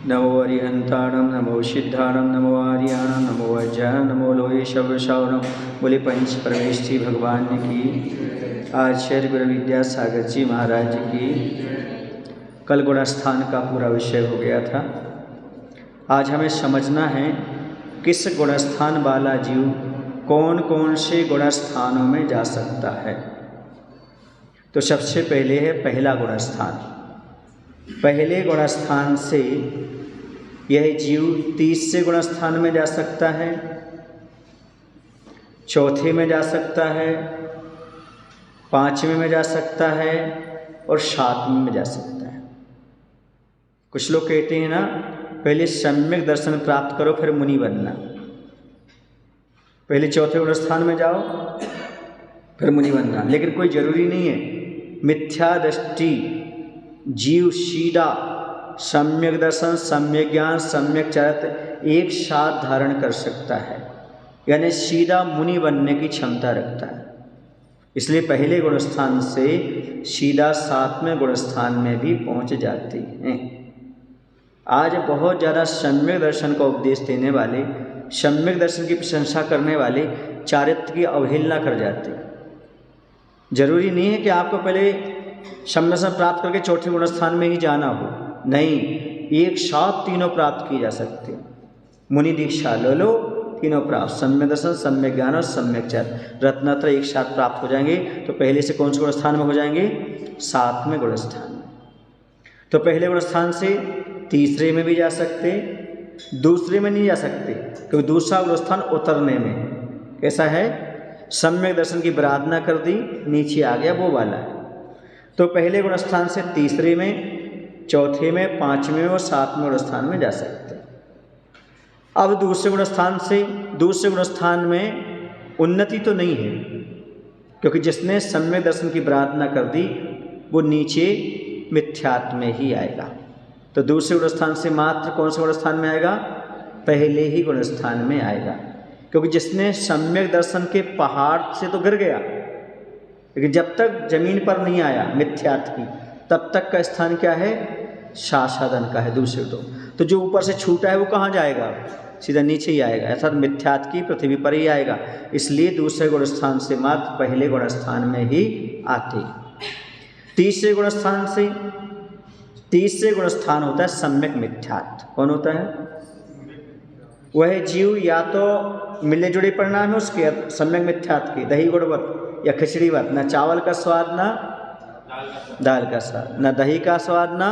नमो अरिहंताणं नमो सिद्धाणं नमो आर्याणं नमो वज्राणं नमो लोहे शब्रशावणं। बोले पंच परमेष्ठी भगवान की, आचार्य गुरु विद्यासागर जी महाराज की। कल गुणस्थान का पूरा विषय हो गया था। आज हमें समझना है किस गुणस्थान वाला जीव कौन कौन से गुणस्थानों में जा सकता है। तो सबसे पहले है पहला गुणस्थान। पहले गुणस्थान से यह जीव तीसरे गुणस्थान में जा सकता है, चौथे में जा सकता है, पांचवें में जा सकता है और सातवें में जा सकता है। कुछ लोग कहते हैं ना, पहले सम्यक दर्शन प्राप्त करो फिर मुनि बनना। पहले चौथे गुणस्थान में जाओ फिर मुनि बनना, लेकिन कोई जरूरी नहीं है। मिथ्या दृष्टि जीव सीधा सम्यक दर्शन, सम्यक ज्ञान, सम्यक चरित्र एक साथ धारण कर सकता है, यानी सीधा मुनि बनने की क्षमता रखता है। इसलिए पहले गुणस्थान से सीधा सातवें गुणस्थान में भी पहुंच जाते हैं। आज बहुत ज़्यादा सम्यक दर्शन का उपदेश देने वाले, सम्यक दर्शन की प्रशंसा करने वाले चारित्र की अवहेलना कर जाते हैं। जरूरी नहीं है कि आपको पहले सम्यक दर्शन प्राप्त करके चौथे गुणस्थान में ही जाना हो, नहीं, एक साथ तीनों प्राप्त किए जा सकते हैं। मुनि दीक्षा ले लो, तीनों प्राप्त, सम्यक दर्शन, सम्यक ज्ञान और सम्यक चरित्र रत्नत्र एक साथ प्राप्त हो जाएंगे। तो पहले से कौन से गुणस्थान में हो जाएंगे? सातवें गुणस्थान में। तो पहले गुणस्थान से तीसरे में भी जा सकते, दूसरे में नहीं जा सकते, क्योंकि दूसरा गुणस्थान उतरने में कैसा है, सम्यक दर्शन की प्रार्थना कर दी, नीचे आ गया, वो वाला है। तो पहले गुणस्थान से तीसरे में, चौथे में, पांचवें और सातवें गुणस्थान में जा सकते। अब दूसरे गुणस्थान से, दूसरे गुणस्थान में उन्नति तो नहीं है, क्योंकि जिसने सम्यक दर्शन की प्रार्थना कर दी वो नीचे मिथ्यात्व में ही आएगा। तो दूसरे गुणस्थान से मात्र कौन से गुणस्थान में आएगा? पहले ही गुणस्थान में आएगा, क्योंकि जिसने सम्यक दर्शन के पहाड़ से तो गिर गया, लेकिन जब तक जमीन पर नहीं आया मिथ्यात्व की, तब तक का स्थान क्या है? साधन का है दूसरे। तो जो ऊपर से छूटा है वो कहाँ जाएगा? सीधा नीचे ही आएगा, अर्थात मिथ्यात्व की पृथ्वी पर ही आएगा। इसलिए दूसरे गुणस्थान से मात्र पहले गुणस्थान में ही आते। तीसरे गुणस्थान से, तीसरे गुणस्थान होता है सम्यक मिथ्यात्व। कौन होता है? वह जीव या तो मिले जुड़े परिणाम है उसके सम्यक मिथ्यात्व के, दही गुड़वत या खिचड़ीवत, न चावल का स्वाद ना दाल का स्वाद, न दही का स्वाद ना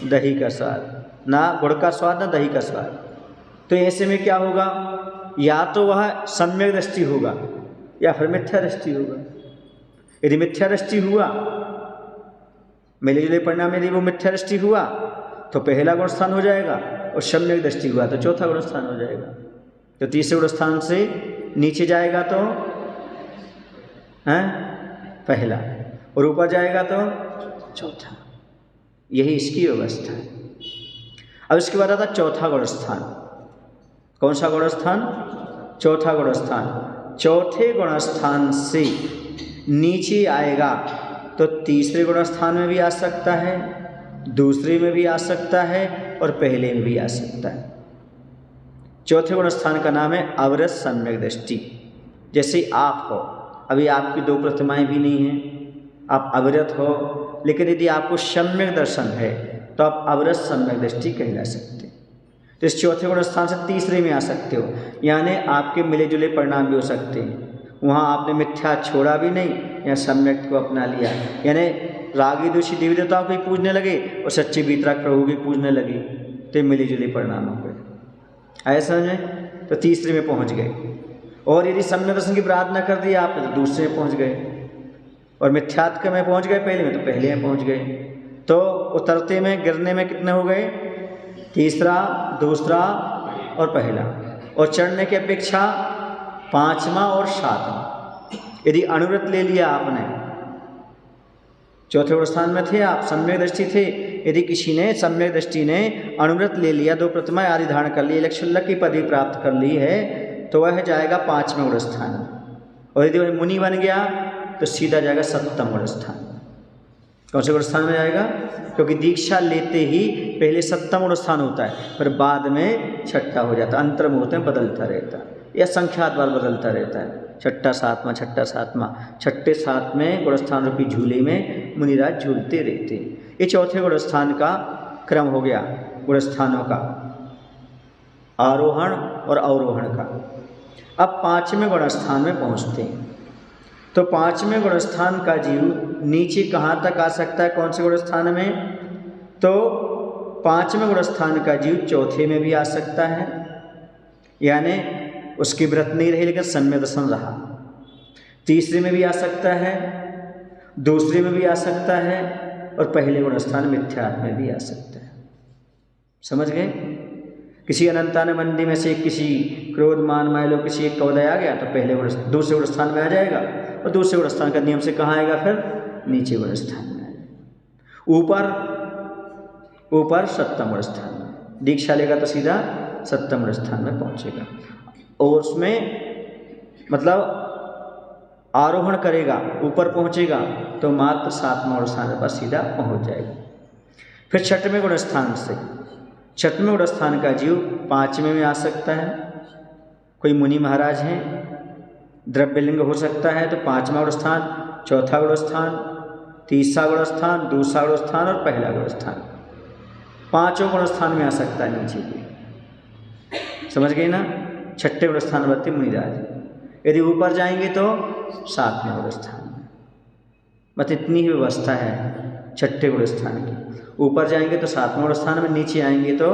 दही का स्वाद, ना गुड़ का स्वाद ना दही का स्वाद। तो ऐसे में क्या होगा? या तो वह सम्यक दृष्टि होगा या फिर मिथ्या दृष्टि होगा। यदि मिथ्या दृष्टि हुआ, मिले जुले परिणाम यदि वो मिथ्या दृष्टि हुआ तो पहला गुणस्थान हो जाएगा, और सम्यक दृष्टि हुआ तो चौथा गुणस्थान हो जाएगा। तो तीसरे गुणस्थान से नीचे जाएगा तो पहला, और ऊपर जाएगा तो चौथा। यही इसकी व्यवस्था है। अब इसके बाद आता चौथा गुणस्थान। कौन सा गुणस्थान? चौथा गुणस्थान। चौथे गुणस्थान से नीचे आएगा तो तीसरे गुणस्थान में भी आ सकता है, दूसरे में भी आ सकता है और पहले में भी आ सकता है। चौथे गुणस्थान का नाम है अविरत सम्यक दृष्टि। जैसे आप हो, अभी आपकी दो प्रतिमाएं भी नहीं हैं, आप अविरत हो, लेकिन यदि आपको सम्यक दर्शन है तो आप अविरत सम्यक दृष्टि कहला सकते। तो इस चौथे गुणस्थान से तीसरे में आ सकते हो, यानी आपके मिले जुले परिणाम भी हो सकते हैं। वहाँ आपने मिथ्या छोड़ा भी नहीं या सम्यक को अपना लिया, यानी रागी दूषी देवी देवताओं को ही पूजने लगे और सच्चे वीतराग प्रभु भी पूजने लगे, तो मिले जुले परिणाम हो गए। ऐसा समझें? तो तीसरे में पहुँच गए। और यदि सम्यक दर्शन की प्रार्थना कर दी आपने तो दूसरे में पहुँच गए, और मिथ्यात्व में पहुँच गए पहले में तो पहले में पहुँच गए। तो उतरते में, गिरने में कितने हो गए? तीसरा, दूसरा और पहला, और चढ़ने की अपेक्षा पांचवा और सातवां। यदि अनुव्रत ले लिया आपने, चौथे गुणस्थान में थे आप, सम्यक दृष्टि थे, यदि किसी ने सम्यक दृष्टि ने अनुव्रत ले लिया, दो प्रतिमाएं आदि धारण कर ली, लक्षुल्लक की पदवी प्राप्त कर ली है, तो वह जाएगा पांचवें गुणस्थान। और यदि वह मुनि बन गया तो सीधा जाएगा सप्तम गुणस्थान। कौन से गुण स्थान में जाएगा? क्योंकि दीक्षा लेते ही पहले सप्तम गुण स्थान होता है, पर बाद में छठा हो जाता है। अंतर मुहूर्त में बदलता रहता है या संख्यात बार बदलता रहता है, छठा सातवां, छठा सातवां। छठे सातवें गुण स्थान रूपी झूले में मुनिराज झूलते रहते हैं। ये चौथे गुण स्थान का क्रम हो गया, गुण स्थानों का आरोहण और अवरोहण का। अब पांचवें गुण स्थान में पहुंचते हैं। तो पांचवें गुण स्थान का जीव नीचे कहाँ तक आ सकता है? कौन से गुण स्थान में? तो पांचवें गुण स्थान का जीव चौथे में भी आ सकता है, यानी उसकी व्रत नहीं रही लेकिन सम्यक दर्शन रहा। तीसरे में भी आ सकता है, दूसरे में भी आ सकता है, और पहले गुण स्थान मिथ्यात्व में भी आ सकता है। समझ गए? किसी अनंतान मंडी में से किसी क्रोध मान मायलो किसी एक का उदय आ गया तो पहले दूसरे गुण स्थान में आ जाएगा, और दूसरे गुण स्थान का नियम से कहाँ आएगा? फिर नीचे गुण स्थान में आ जाएगा। ऊपर सप्तम गुण स्थान में दीक्षा लेगा तो सीधा सप्तम गुण स्थान में पहुंचेगा, और उसमें मतलब आरोहण करेगा, ऊपर पहुंचेगा तो मात्र सातवें गुण स्थान पर सीधा पहुंच जाएगा। फिर छठवें गुण स्थान से, छठवें गुण स्थान का जीव पांचवें में आ सकता है। कोई मुनि महाराज हैं, द्रव्यलिंग हो सकता है तो पांचवा गुण स्थान, चौथा गुण स्थान, तीसरा गुण स्थान, दूसरा गुण स्थान और पहला गुण स्थान, पांचों गुण स्थान में आ सकता है नीचे के। समझ गए ना? छठे गुण स्थान वर्ती मुनिराज। यदि ऊपर जाएंगे तो सातवें गुण स्थान में। बस इतनी ही व्यवस्था है छठे गुण स्थान की। ऊपर जाएंगे तो सातवें गुण स्थान में, नीचे आएंगे तो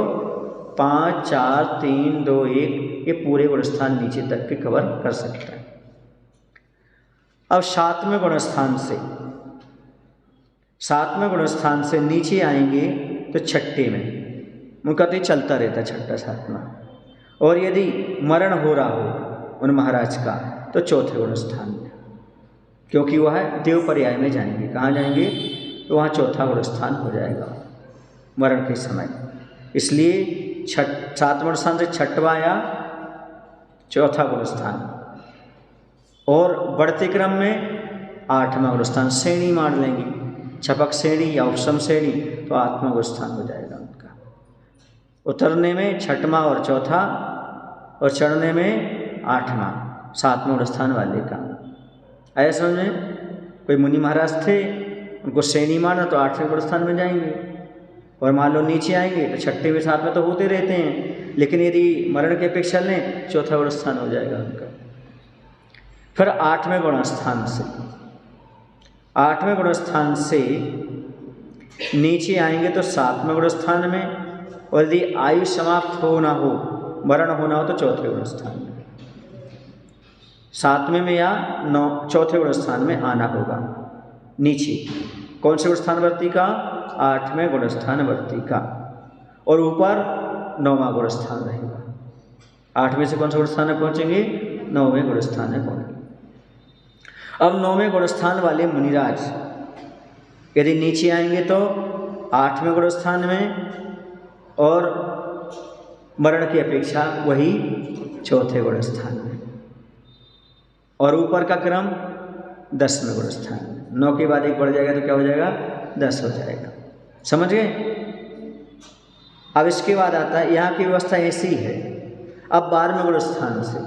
5, 4, 3, 2, 1 ये पूरे गुण स्थान नीचे तक के कवर कर सकता है। अब सातवें गुण स्थान से, सातवें गुण स्थान से नीचे आएंगे तो छठे में, उनका तो चलता रहता है छठा सातवां। और यदि मरण हो रहा हो उन महाराज का तो चौथे गुण स्थान में, क्योंकि वह देव पर्याय में जाएंगे। कहाँ जाएंगे? तो वहाँ चौथा गुण स्थान हो जाएगा मरण के समय। इसलिए सातवें गुण स्थान से छठवां या चौथा गुण स्थान, और बढ़ते क्रम में आठवां गुण स्थान श्रेणी मान लेंगे, छपक श्रेणी या उपसम श्रेणी, तो आठवां गुण स्थान हो जाएगा उनका। उतरने में छठवां और चौथा, और चढ़ने में आठवां सातवें गुण स्थान वाले का। ऐसा समझे? कोई मुनि महाराज थे, उनको श्रेणी माना तो आठवें गुण स्थान में जाएंगे, और मान लो नीचे आएंगे तो छठे में सातवें तो होते रहते हैं, लेकिन यदि मरण की अपेक्षा लें चौथा गुण स्थान हो जाएगा उनका। फिर आठवें गुण स्थान से, आठवें गुण स्थान से नीचे आएंगे तो सातवें गुण स्थान में, और यदि आयु समाप्त हो ना हो, मरण होना हो तो चौथे गुण स्थान में। सातवें में या चौथे गुण स्थान में आना होगा नीचे। कौन से गुण स्थान वर्ती का? आठवें गुण स्थान वर्ती का। और ऊपर नौवां गुण स्थान रहेगा। आठवें से कौन से गुण स्थान में पहुंचेंगे? नौवें गुण स्थान में पहुंचेंगे। अब नौवें गुण स्थान वाले मुनिराज यदि नीचे आएंगे तो आठवें गुण स्थान में, और मरण की अपेक्षा वही चौथे गुण स्थान में, और ऊपर का क्रम 10वें गुण स्थान में। 9 के बाद एक बढ़ जाएगा तो क्या हो जाएगा? 10 हो जाएगा। समझ गए? अब इसके बाद आता है, यहाँ की व्यवस्था ऐसी है। अब 12वें गुण स्थान से,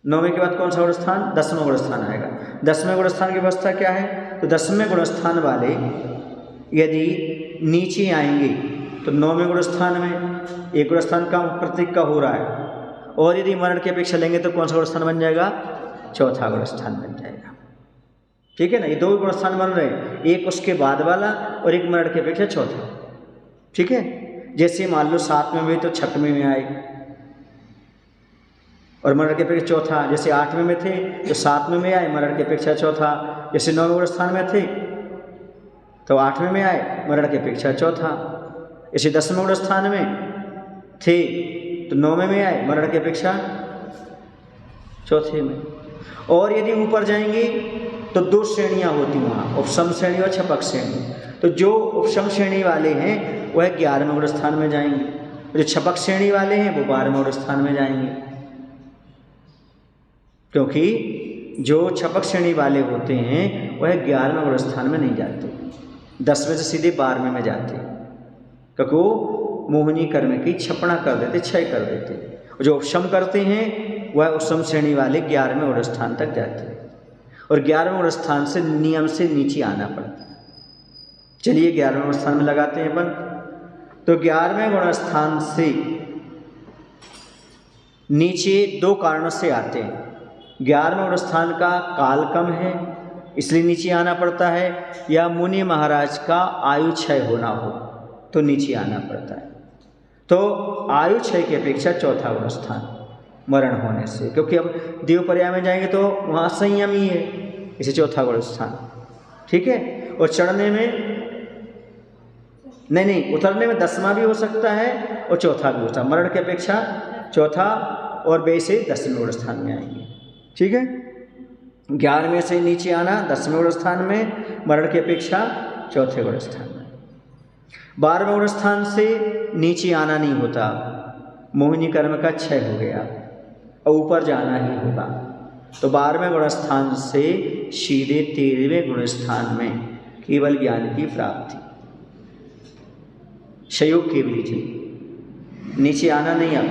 9वें के बाद कौन सा गुण स्थान? 10वां गुण स्थान आएगा। 10वें गुण स्थान की व्यवस्था क्या है? तो 10वें गुण स्थान वाले यदि नीचे आएंगे तो 9वें गुण स्थान में एक गुण स्थान का प्रतीक का हो रहा है, और यदि मरण की अपेक्षा लेंगे तो कौन सा गुण स्थान बन जाएगा? चौथा गुण स्थान बन जाएगा। ठीक है ना? ये दो गुण स्थान बन रहे हैं, एक उसके बाद वाला और एक मरण की अपेक्षा चौथा। ठीक है? जैसे मान लो 7वें में तो 6वें में आए, और मरण की अपेक्षा चौथा। जैसे 8वें में थे तो 7वें में आए, मरण की अपेक्षा चौथा। जैसे 9वें गुण स्थान में थे तो 8वें में आए, मरण की अपेक्षा चौथा। जैसे 10वें गुण स्थान में थे तो 9वें में आए, मरण की अपेक्षा चौथे में। और यदि ऊपर जाएंगे तो 2 श्रेणियां होती वहाँ, उपसम श्रेणी और छपक श्रेणी। तो जो उपसम श्रेणी वाले हैं वह 11वें गुण स्थान में जाएंगे, जो छपक श्रेणी वाले हैं वो 12वें गुण स्थान में जाएंगे, क्योंकि जो छपक श्रेणी वाले होते हैं वह 11वें गुण स्थान में नहीं जाते, 10वें से सीधे 12वें में जाते हैं, क्योंकि वो मोहिनी कर्म की छपना कर देते, क्षय कर देते। और जो उपशम करते हैं वह उपशम श्रेणी वाले 11वें गुण स्थान तक जाते हैं, और 11वें गुण स्थान से नियम से नीचे आना पड़ता है। चलिए 11वें गुण स्थान में लगाते हैं अपन। तो 11वें गुण स्थान से नीचे 2 कारणों से आते हैं। 11वें गुण स्थान का काल कम है इसलिए नीचे आना पड़ता है, या मुनि महाराज का आयु क्षय होना हो तो नीचे आना पड़ता है। तो आयु क्षय की अपेक्षा चौथा गुण स्थान मरण होने से, क्योंकि अब देवपर्याय में जाएंगे तो वहाँ संयम ही है, इसे चौथा गुण स्थान, ठीक है। और चढ़ने में नहीं, उतरने में 10वां भी हो सकता है और चौथा भी हो सकता है। मरण की अपेक्षा चौथा और वैसे 10वें गुण स्थान में आएंगे, ठीक है। 11वें से नीचे आना 10वें गुण स्थान में, मरण की अपेक्षा चौथे गुण स्थान में। 12वें गुण स्थान से नीचे आना नहीं होता, मोहिनी कर्म का क्षय हो गया और ऊपर जाना ही होगा। तो 12वें गुण स्थान से सीधे 13वें गुण स्थान में केवल ज्ञान की प्राप्ति, संयोग केवली थी, नीचे आना नहीं अब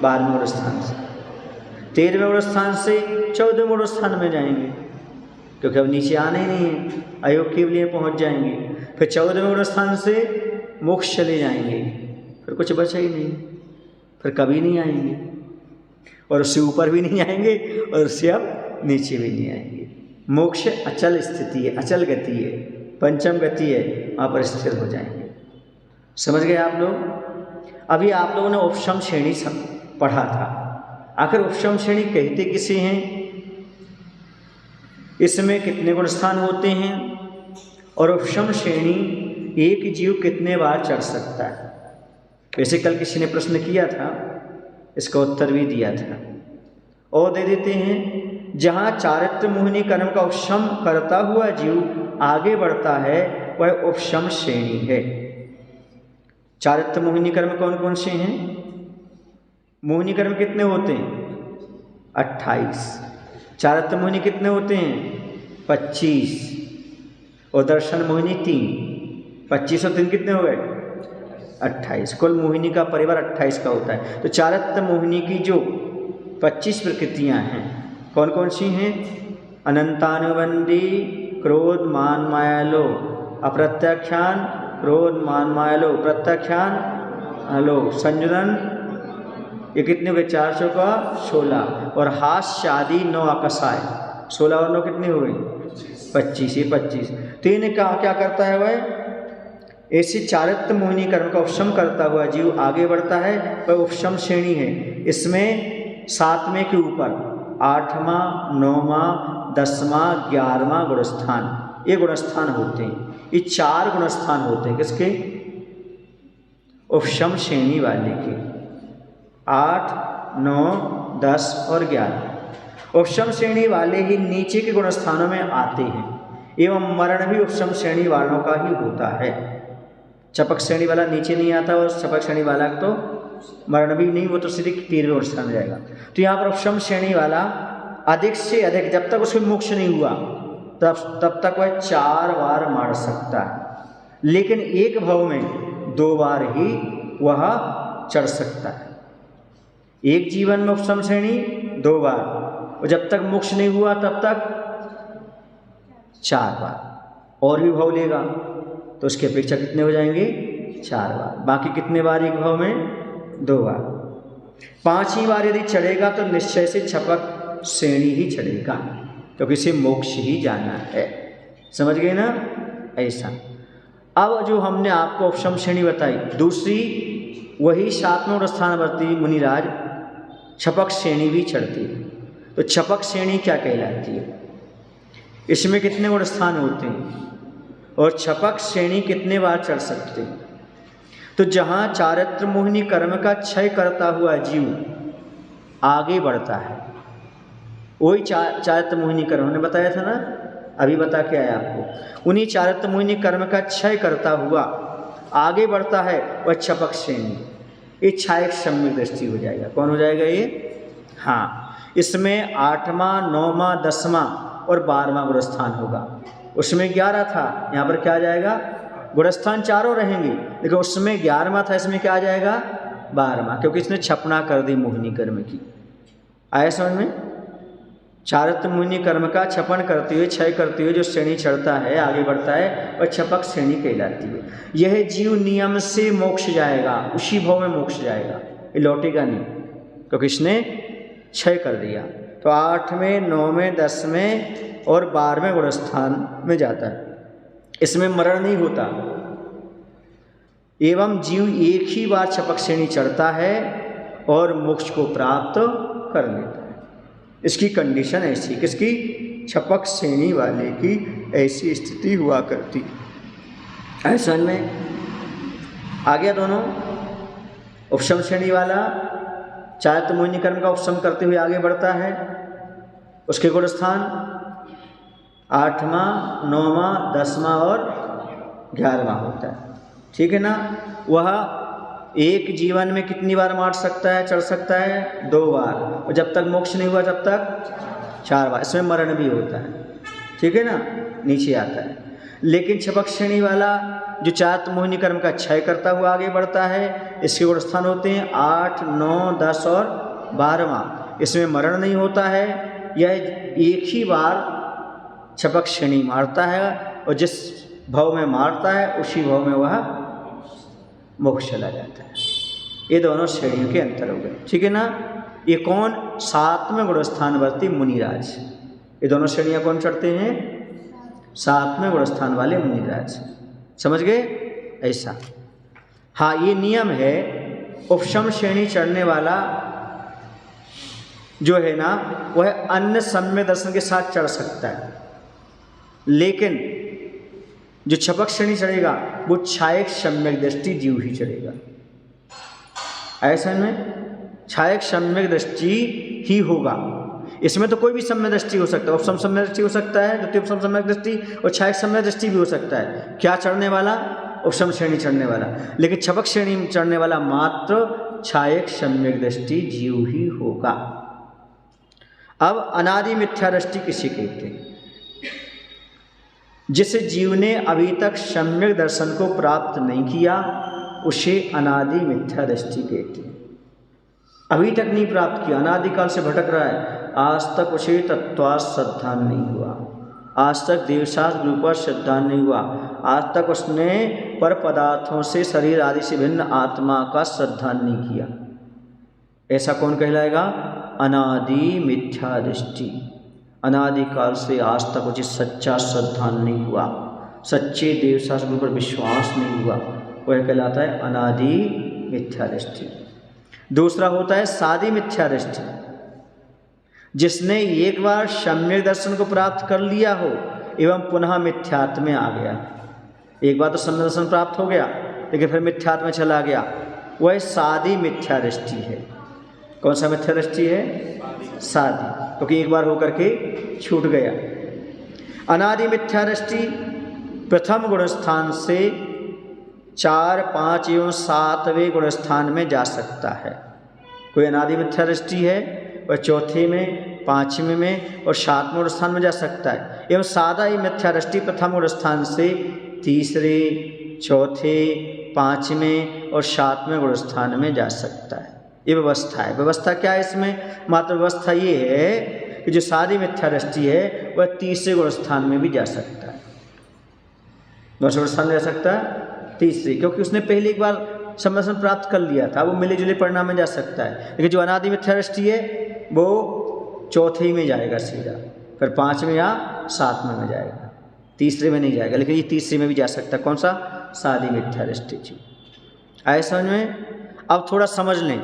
12वें गुण स्थान से। 13वें गुण स्थान से 14वें गुण स्थान में जाएंगे, क्योंकि अब नीचे आना ही नहीं है, अयोग केवली पहुंच जाएंगे। फिर 14वें गुण स्थान से मोक्ष चले जाएंगे, फिर कुछ बचा ही नहीं, फिर कभी नहीं आएंगे, और उससे ऊपर भी नहीं आएंगे और उससे अब नीचे भी नहीं आएंगे। मोक्ष अचल स्थिति है, अचल गति है, पंचम गति है, वहाँ पर स्थिर हो जाएंगे। समझ गए आप लोग। अभी आप लोगों ने उपशम श्रेणी पढ़ा था, आखिर उपशम श्रेणी कहते किसे हैं, इसमें कितने गुण स्थान होते हैं, और उपशम श्रेणी एक जीव कितने बार चढ़ सकता है। वैसे कल किसी ने प्रश्न किया था, इसका उत्तर भी दिया था, और दे देते हैं। जहाँ चारित्र मोहिनी कर्म का उपशम करता हुआ जीव आगे बढ़ता है वह उपशम श्रेणी है। चारित्र मोहिनी कर्म कौन कौन से हैं? मोहिनी कर्म कितने होते हैं? 28। चारित्र मोहिनी कितने होते हैं? 25। और दर्शन मोहिनी 3। 25 और 3 कितने हो गए? 28। कुल मोहिनी का परिवार 28 का होता है। तो चारित्र मोहिनी की जो 25 प्रकृतियां हैं कौन कौन सी हैं? अनंतानुबंधी, क्रोध, मान, माया, लोभ, अप्रत्यक्षान, क्रोध, मान, माया, लोभ, प्रत्यक्षान, लोभ, संयुदन, ये कितने हो गए? 4 चौका 16। और हास्य आदि 9 आकसाय, 16 और 9 कितने हो गए? 25। ये 25। तो इन्हें क्या करता है वह? ऐसी चारित्र मोहिनी कर्म का उपशम करता हुआ जीव आगे बढ़ता है, वह उपशम श्रेणी है। इसमें 7वें के ऊपर 8वां, 9वां, 10वां, 11वां गुणस्थान, ये गुणस्थान होते हैं। ये 4 गुणस्थान होते हैं किसके? उपशम श्रेणी वाले के। 8, 9, 10 और 11 उपशम श्रेणी वाले ही नीचे के गुणस्थानों में आते हैं, एवं मरण भी उपशम श्रेणी वालों का ही होता है। चपक श्रेणी वाला नीचे नहीं आता, और चपक श्रेणी वाला तो मरण भी नहीं, वो तो सीधे 13वें गुणस्थान में जाएगा। तो यहाँ पर उपशम श्रेणी वाला अधिक से अधिक, जब तक उसको मोक्ष नहीं हुआ तब तक वह 4 बार मार सकता है, लेकिन एक भव में 2 बार ही वह चढ़ सकता है। एक जीवन में उपशम श्रेणी 2 बार, और जब तक मोक्ष नहीं हुआ तब तक 4 बार। और भी भव लेगा तो उसकी अपेक्षा कितने हो जाएंगे? 4 बार। बाकी कितने बार एक भव में? 2 बार। 5वीं बार यदि चढ़ेगा तो निश्चय से छपक श्रेणी ही चढ़ेगा, क्योंकि इसे मोक्ष ही जाना है। समझ गए ना? ऐसा। अब जो हमने आपको उपशम श्रेणी बताई, दूसरी वही 7वें गुणस्थानवर्ती मुनिराज छपक श्रेणी भी चढ़ती है। तो छपक श्रेणी क्या कहलाती है? इसमें कितने गुणस्थान होते हैं और छपक श्रेणी कितने बार चढ़ सकते हैं? तो जहाँ चारित्र मोहिनी कर्म का क्षय करता हुआ जीव आगे बढ़ता है, वही चारित्र मोहिनी कर्म हमने बताया था ना, अभी बता के आया आपको। उन्हीं चारित्र मोहिनी कर्म का क्षय करता हुआ आगे बढ़ता है वह छपक श्रेणी। इच्छा एक सम्यक दृष्टि हो जाएगा। कौन हो जाएगा ये? हाँ, इसमें 8वां, 9वां, 10वां और 12वां गुणस्थान होगा। उसमें 11 था, यहाँ पर क्या आ जाएगा? गुणस्थान चारों रहेंगे, लेकिन उसमें 11वां था, इसमें क्या आ जाएगा? 12वां, क्योंकि इसने छपना कर दी मोहिनी कर्म की। आया समझ में? चारित्र मोहिनी कर्म का छपन करते हुए, क्षय करते हुए जो श्रेणी चढ़ता है, आगे बढ़ता है, और छपक श्रेणी कहलाती है। यह जीव नियम से मोक्ष जाएगा, उसी भाव में मोक्ष जाएगा, ये लौटेगा नहीं, क्योंकि इसने क्षय कर दिया। तो 8वें, 9वें, 10वें और 12वें गुणस्थान में जाता है। इसमें मरण नहीं होता, एवं जीव एक ही बार छपक श्रेणी चढ़ता है और मोक्ष को प्राप्त कर लेता है। इसकी कंडीशन ऐसी, किसकी? छपक श्रेणी वाले की ऐसी स्थिति हुआ करती। ऐसा में आ गया दोनों। उपशम श्रेणी वाला चारित्र मोहिनी कर्म का उपशम करते हुए आगे बढ़ता है, उसके गुणस्थान 8वां, 9वां, 10वां और 11वां होता है। ठीक है ना? वह एक जीवन में कितनी बार मार सकता है, चढ़ सकता है? 2 बार, और जब तक मोक्ष नहीं हुआ तब तक 4 बार। इसमें मरण भी होता है, ठीक है ना? नीचे आता है। लेकिन छपक श्रेणी वाला जो चारित्र मोहिनी कर्म का क्षय करता हुआ आगे बढ़ता है, इसके गुणस्थान होते हैं 8, 9, 10 और 12वां। इसमें मरण नहीं होता है, यह एक ही बार छपक श्रेणी मारता है, और जिस भाव में मारता है उसी भाव में वह मोक्ष चला जाता है। ये दोनों श्रेणियों के अंतर हो गए, ठीक है ना? ये कौन? 7वें गुणस्थानवर्ती मुनिराज। ये दोनों श्रेणियाँ कौन चढ़ते हैं? 7वें गुणस्थान वाले मुनिराज। समझ गए? ऐसा। हाँ, ये नियम है, उपशम श्रेणी चढ़ने वाला जो है ना, वह अन्य सम्यक दर्शन के साथ चढ़ सकता है, लेकिन जो छपक श्रेणी चढ़ेगा वो छायक सम्यक दृष्टि जीव ही चढ़ेगा। ऐसा में छायक सम्यक दृष्टि ही होगा। इसमें तो कोई भी सम्यक दृष्टि हो सकता है, उपशम सम्यक दृष्टि हो सकता है, द्वितीय उपशम सम्यक दृष्टि और छायक सम्यक दृष्टि भी हो सकता है। क्या चढ़ने वाला? उपशम श्रेणी चढ़ने वाला। लेकिन छपक श्रेणी में चढ़ने वाला मात्र छायक सम्यक दृष्टि जीव ही होगा। अब अनादि मिथ्या दृष्टि किसे कहते हैं? जिस जीव ने अभी तक सम्यक दर्शन को प्राप्त नहीं किया उसे अनादि मिथ्या दृष्टि कहते हैं। अभी तक नहीं प्राप्त किया, अनादिकाल से भटक रहा है, आज तक उसे तत्वार्थ श्रद्धान नहीं हुआ, आज तक देवशास्त्र गुरु पर श्रद्धान नहीं हुआ, आज तक उसने पर पदार्थों से, शरीर आदि से भिन्न आत्मा का श्रद्धान नहीं किया। ऐसा कौन कहलाएगा? अनादि मिथ्या दृष्टि। अनादिकाल से आज तक उसे सच्चा श्रद्धान नहीं हुआ, सच्चे देवशास्त्र गुरु पर विश्वास नहीं हुआ, वह कहलाता है अनादि मिथ्या दृष्टि। दूसरा होता है सादी मिथ्या दृष्टि। जिसने एक बार सम्यक दर्शन को प्राप्त कर लिया हो एवं पुनः मिथ्यात्व में आ गया। एक बार तो सम्यक दर्शन प्राप्त हो गया लेकिन फिर मिथ्यात्व में चला गया, वह सादी मिथ्या दृष्टि है। कौन सा मिथ्या दृष्टि है? सादी, क्योंकि एक बार होकर के छूट गया। अनादि मिथ्या दृष्टि प्रथम गुणस्थान से 4, 5 एवं 7वें गुणस्थान में जा सकता है। कोई अनादि मिथ्या दृष्टि है वह 4थे में, 5वें में और 7वें गुणस्थान में जा सकता है। एवं सादा ही मिथ्या दृष्टि प्रथम गुणस्थान से 3रे, 4थे, 5वें और 7वें गुणस्थान में जा सकता है। ये व्यवस्था है। व्यवस्था क्या है इसमें? मात्र व्यवस्था ये है कि जो सादी मिथ्या दृष्टि है वह 3रे गुणस्थान में भी जा सकता है। कौन से गुणस्थान में जा सकता है? 3रे, क्योंकि उसने पहले एक बार सम्यक प्राप्त कर लिया था, वो मिले जुले परिणाम में जा सकता है। लेकिन जो अनादि मिथ्या दृष्टि है वो 4थे में जाएगा सीधा, फिर 5वें या 7वें में जाएगा, 3रे में नहीं जाएगा। लेकिन ये 3रे में भी जा सकता है। कौन सा? सादी मिथ्या दृष्टि। आए समझ में? अब थोड़ा समझ लें,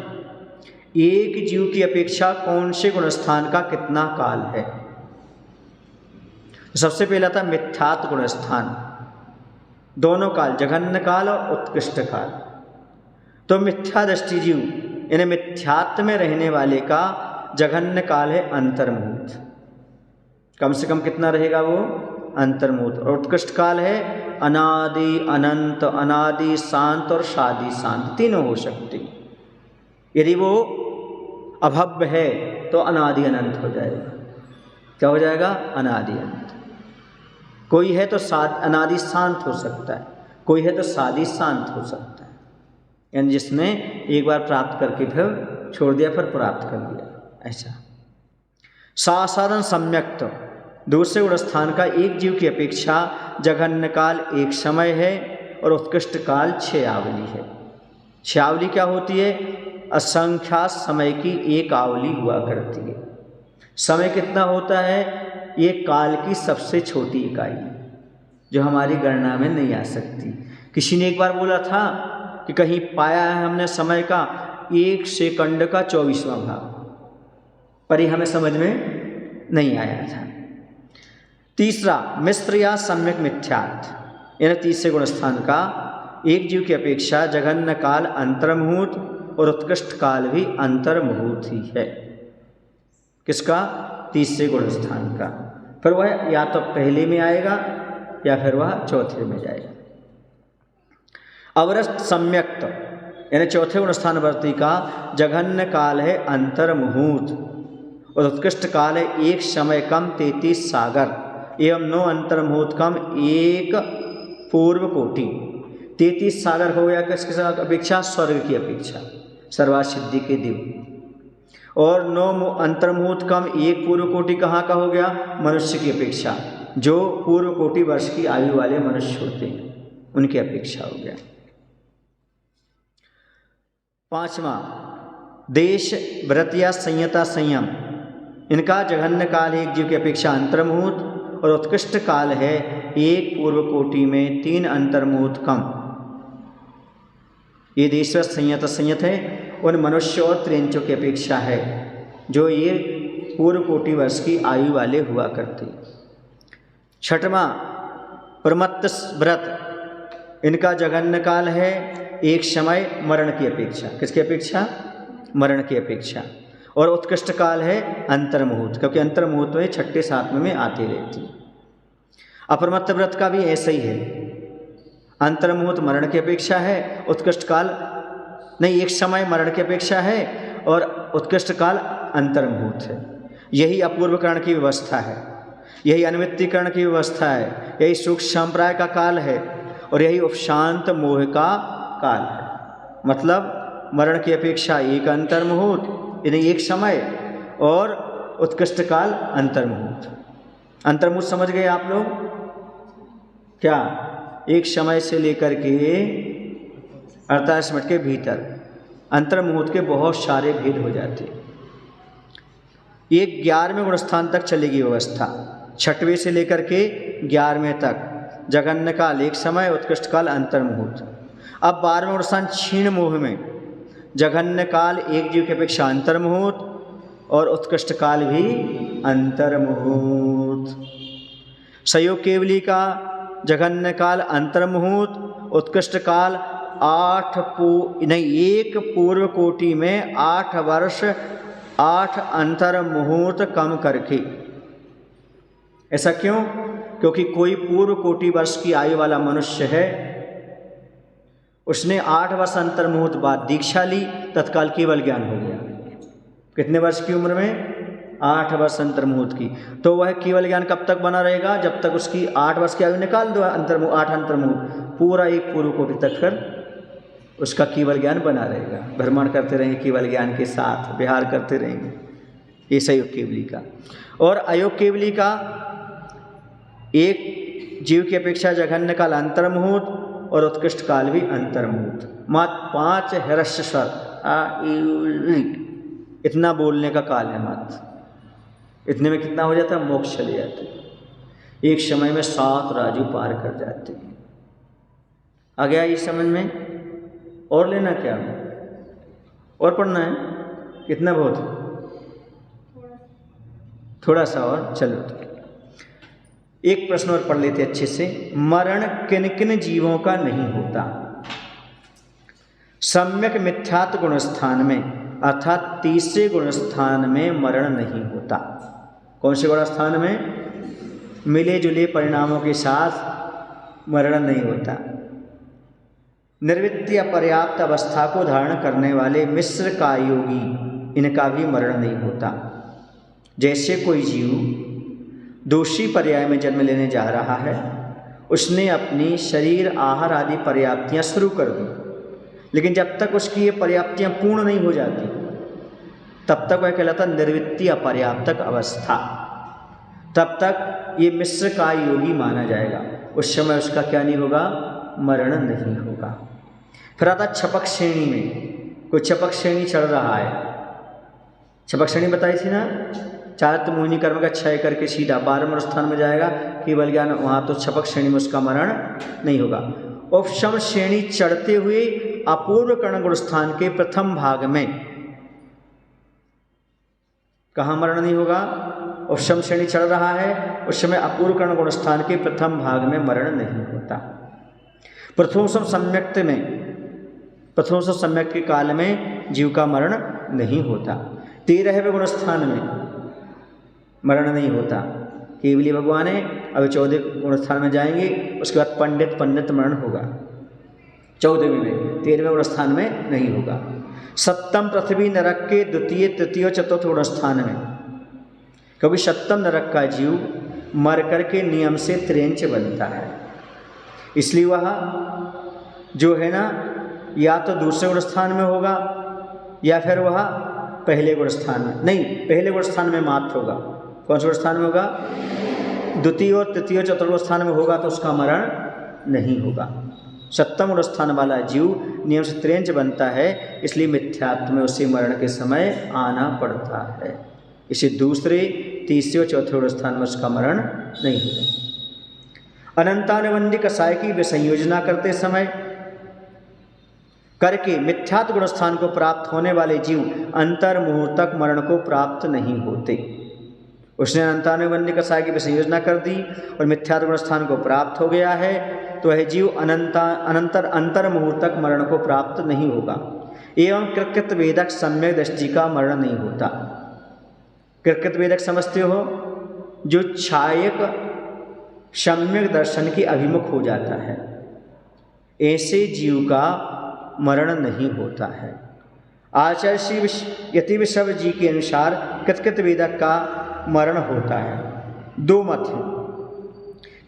एक जीव की अपेक्षा कौन से गुणस्थान का कितना काल है। सबसे पहला था मिथ्यात्व गुणस्थान, दोनों काल, जघन्य काल और उत्कृष्ट काल। तो मिथ्या दृष्टि जीव यानी मिथ्यात्व में रहने वाले का जघन्य काल है अंतर्मुहूर्त, कम से कम कितना रहेगा वो? अंतर्मुहूर्त। और उत्कृष्ट काल है अनादि अनंत, अनादि शांत और शादी शांत, तीनों हो सकते हैं। यदि वो अभव्य है तो अनादि अनंत हो जाएगा। क्या हो जाएगा? अनादि अनंत। कोई है तो अनादि शांत हो सकता है, कोई है तो सादि शांत हो सकता है, यानी जिसने एक बार प्राप्त करके फिर छोड़ दिया, फिर प्राप्त कर लिया, ऐसा। सासारण सम्यक्त, दूसरे गुण स्थान का एक जीव की अपेक्षा जघन्य काल एक समय है और उत्कृष्ट काल 6 आवली है। 6 आवली क्या होती है? असंख्या समय की एक आवली हुआ करती है। समय कितना होता है? ये काल की सबसे छोटी इकाई जो हमारी गणना में नहीं आ सकती। किसी ने एक बार बोला था कि कहीं पाया है हमने समय का 1 सेकंड का 24वां भाग, पर ये हमें समझ में नहीं आया था। तीसरा, मिश्र या सम्यक मिथ्यार्थ, यानी तीसरे गुण स्थान का एक जीव की अपेक्षा जघन्य काल अंतर्मुहूर्त और उत्कृष्ट काल भी अंतर्मुहूर्त ही है। किसका? तीसरे गुण स्थान का। फिर वह या तो पहले में आएगा या फिर वह चौथे में जाएगा। अवरस्त सम्यक्त, यानी चौथे गुण स्थान वर्ती का जघन्य काल है अंतर्मुहूर्त और उत्कृष्ट काल है 1 समय कम 33 सागर एवं 9 अंतर्मुहूर्त कम 1 पूर्व कोटि। 33 सागर हो गया किसकी अपेक्षा? स्वर्ग की अपेक्षा, सर्वासिद्धि के दिव्य। और 9 अंतर्मुहूर्त कम 1 पूर्व कोटि कहाँ का हो गया? मनुष्य की अपेक्षा, जो पूर्व कोटि वर्ष की आयु वाले मनुष्य होते हैं उनकी अपेक्षा हो गया। 5वां, देश व्रत या संयता संयम, इनका जघन्य काल एक जीव की अपेक्षा अंतर्मुहूर्त और उत्कृष्ट काल है 1 पूर्व कोटि में 3 अंतर्मुहूर्त कम। ये देश संयत संयत है उन मनुष्य और त्रियंचों की अपेक्षा है जो ये पूर्व कोटि वर्ष की आयु वाले हुआ करते। 6वां, प्रमत्त व्रत, इनका जघन्य काल है 1 समय मरण की अपेक्षा। किसकी अपेक्षा? मरण की अपेक्षा। और उत्कृष्ट काल है अंतर्मुहूर्त, क्योंकि अंतर्मुहूर्त में 6ठे 7वें में आती रहती। अप्रमत्त व्रत का भी ऐसा ही है, अंतर्मुहूर्त मरण की अपेक्षा है, उत्कृष्ट काल नहीं, 1 समय मरण की अपेक्षा है और उत्कृष्ट काल अंतर्मुहूर्त है। यही अपूर्वकरण की व्यवस्था है, यही अनिमित्तीकरण की व्यवस्था है, यही सूक्ष्म संप्राय का काल है और यही उपशांत मोह का काल है। मतलब मरण की अपेक्षा 1 अंतर्मुहूर्त यानी 1 समय और उत्कृष्ट काल अंतर्मुहूर्त। अंतर्मुहूर्त समझ गए आप लोग? क्या? 1 समय से लेकर के 48 मिनट के भीतर अंतर्मुहूर्त के बहुत सारे भेद हो जाते हैं। ये 11वें गुण स्थान तक चलेगी व्यवस्था, 6वें से लेकर के 11वें तक जघन्य काल 1 समय, उत्कृष्ट काल अंतर्मुहूर्त। अब 12वें गुण स्थान क्षीण मोह में जघन्य काल एक जीव की अपेक्षा अंतर्मुहूर्त और उत्कृष्ट काल भी अंतर्मुहूर्त। संयोग केवली का जघन्य काल अंतर्मुहूर्त, उत्कृष्ट काल 1 पूर्व कोटि में 8 वर्ष 8 अंतर्मुहूर्त कम करके। ऐसा क्यों? क्योंकि कोई पूर्व कोटि वर्ष की आयु वाला मनुष्य है, उसने 8 वर्ष अंतर्मुहूर्त बाद दीक्षा ली, तत्काल केवल ज्ञान हो गया। कितने वर्ष की उम्र में? 8 वर्ष अंतर्मुहूर्त की। तो वह केवल ज्ञान कब तक बना रहेगा? जब तक उसकी 8 वर्ष की आयु निकाल दो, 8 अंतर्मुहूर्त पूरा 1 पूर्व कोटि तक फिर उसका केवल ज्ञान बना रहेगा। भ्रमण करते रहेंगे केवल ज्ञान के साथ, विहार करते रहेंगे। ये संयोग केवली का। और अयोग केवली का एक जीव की अपेक्षा जघन्य काल अंतर्मुहूर्त और उत्कृष्ट काल भी अंतर्मुहूर्त। मात्र 5 ह्रस्व स्वर इतना बोलने का काल है मात्र। इतने में कितना हो जाता है? मोक्ष चले जाते हैं। एक समय में 7 राजू पार कर जाते हैं। आ गया इस समझ में? और लेना क्या? और पढ़ना है? कितना बहुत? थोड़ा सा और, चलो। एक प्रश्न और पढ़ लेते अच्छे से। मरण किन किन जीवों का नहीं होता? सम्यक मिथ्यात्व गुण स्थान में, अर्थात तीसरे गुण स्थान में मरण नहीं होता। कौन से गुण स्थान में? मिले जुले परिणामों के साथ मरण नहीं होता। निर्वृत्ति या पर्याप्त अवस्था को धारण करने वाले मिश्र का योगी इनका भी मरण नहीं होता। जैसे कोई जीव दूसरी पर्याय में जन्म लेने जा रहा है, उसने अपनी शरीर आहार आदि पर्याप्तियाँ शुरू कर दी, लेकिन जब तक उसकी ये पर्याप्तियाँ पूर्ण नहीं हो जाती तब तक वह कहलाता निर्वृत्ति अपर्याप्तक अवस्था। तब तक ये मिश्र का योगी माना जाएगा। उस समय उसका क्या नहीं होगा? मरण नहीं होगा। फिर आता छपक श्रेणी में। कोई छपक श्रेणी चढ़ रहा है, छपक श्रेणी बताई थी ना, चारित्र मोहिनी कर्म का क्षय करके सीधा 12वें स्थान में जाएगा केवल ज्ञान, वहाँ तो छपक श्रेणी में उसका मरण नहीं होगा। उपशम श्रेणी चढ़ते हुए अपूर्व कर्ण गुण स्थान के प्रथम भाग में कहाँ मरण नहीं होगा? उपशम श्रेणी चढ़ रहा है, उस समय अपूर्व कर्ण गुण स्थान के प्रथम भाग में मरण नहीं होता। प्रथमोपम सम्यक्त में, प्रथमोपम सम्यक के काल में जीव का मरण नहीं होता। 13वें गुण स्थान में मरण नहीं होता। केवली भगवान है, अभी 14वें गुण स्थान में जाएंगे, उसके बाद पंडित मरण होगा 14वें में, 13वें गुण स्थान में नहीं होगा। सप्तम पृथ्वी नरक के द्वितीय तृतीय चतुर्थ गुण स्थान में, क्योंकि सप्तम नरक का जीव मर कर के नियम से त्रेंच बनता है, इसलिए वह जो है ना या तो दूसरे गुण स्थान में होगा या फिर वह पहले गुण स्थान में, नहीं पहले गुण स्थान में मात्र होगा। कौन से गुण स्थान में होगा? द्वितीय और तृतीय चतुर्थ स्थान में होगा तो उसका मरण नहीं होगा। सप्तम गुण स्थान वाला जीव नियम से त्रेंच बनता है, इसलिए मिथ्यात्व में उसे मरण के समय आना पड़ता है। इसे दूसरे तीसरे और चौथे गुण स्थान में उसका मरण नहीं होगा। अनंतानुबंधी कसाय की विसंयोजना करते समय करके मिथ्यात्व गुण स्थान को प्राप्त होने वाले जीव अंतर मुहूर्तक मरण को प्राप्त नहीं होते। उसने अनंतानुबंधी कसाय की विसंयोजना कर दी और मिथ्यात्व गुण स्थान को प्राप्त हो गया है, तो वह जीव अंतर मुहूर्तक मरण को प्राप्त नहीं होगा। एवं कृकृत वेदक सम्यक दृष्टि का मरण नहीं होता। कृकृत वेदक समझते हो? जो छायक सम्यक दर्शन के अभिमुख हो जाता है, ऐसे जीव का मरण नहीं होता है। आचार्य श्री यतिविश्व जी के अनुसार कृतकृत वेदक का मरण होता है। दो मत हैं।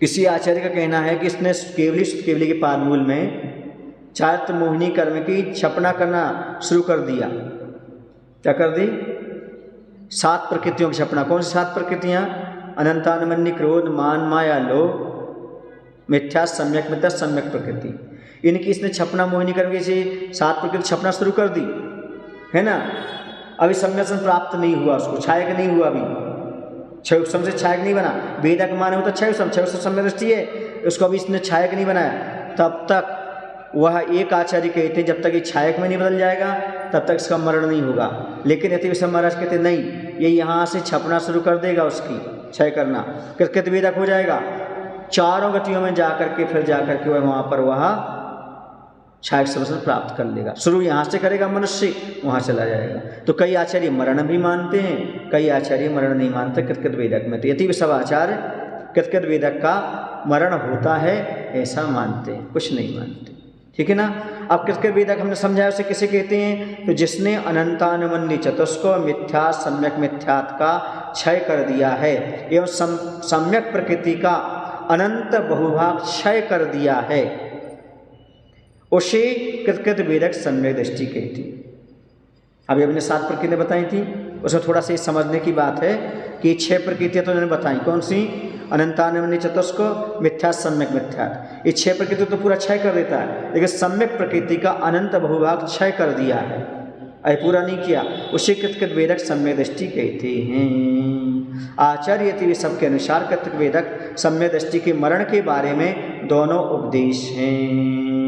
किसी आचार्य का कहना है कि इसने केवली के पादमूल में चारित्र मोहिनी कर्म की छपना करना शुरू कर दिया। क्या कर दी? 7 प्रकृतियों की छपना। कौन सी 7 प्रकृतियाँ? अनंतानुबंधी, क्रोध, मान, माया, लोभ, मिथ्या, सम्यक मिथ्या, सम्यक प्रकृति। इनकी इसने छपना मोहिनी कर्म की 7 प्रकृति छपना शुरू कर दी है ना। अभी सम्यसन प्राप्त नहीं हुआ, उसको छायक नहीं हुआ, अभी क्षय उपशम से छायक नहीं बना। वेदक माने होता क्षय उपशम सम्यक दृष्टि है, उसको अभी इसने छायक नहीं बनाया। तब तक वह एक आचार्य कहते जब तक ये छायक में नहीं बदल जाएगा तब तक इसका मरण नहीं होगा। लेकिन यतिविश्व महाराज कहते नहीं, ये यहाँ से छपना शुरू कर देगा, उसकी क्षय करना, कृतकृत वेदक हो जाएगा। चारों गतियों में जाकर के फिर जाकर के वह वहाँ पर वह छायक समझ प्राप्त कर लेगा। शुरू यहाँ से करेगा मनुष्य, वहाँ चला जाएगा। तो कई आचार्य मरण भी मानते हैं, कई आचार्य मरण नहीं मानते कृतकृत वेदक में। तो यतिविश्व आचार्य कृतकृत वेदक का मरण होता है ऐसा मानते हैं, कुछ नहीं मानते। ठीक है ना। अब कृतकृत वेदक हमने समझाया उसे किसे कहते हैं? तो जिसने अनंतानुबंधी चतुष्क मिथ्या सम्यक मिथ्यात् का क्षय कर दिया है एवं सम्यक प्रकृति का अनंत बहुभाग क्षय कर दिया है, उसे कृतकृत वेदक सम्यक दृष्टि कहती। अभी हमने 7 प्रकृतियाँ बताई थी, उसमें थोड़ा सा समझने की बात है कि 6 प्रकृतियाँ तो उन्होंने बताई। कौन सी? अनंतानुबंधी चतुष्क मिथ्या सम्यक मिथ्यात्। ये 6 प्रकृति तो पूरा क्षय कर देता है, लेकिन सम्यक प्रकृति का अनंत बहुभाग क्षय कर दिया है, अरे पूरा नहीं किया, उसे कृतकृत वेदक सम्यक दृष्टि कहते हैं। आचार्य यतिविश्व के अनुसार कृतकृत वेदक सम्यक दृष्टि के मरण के बारे में दोनों उपदेश हैं।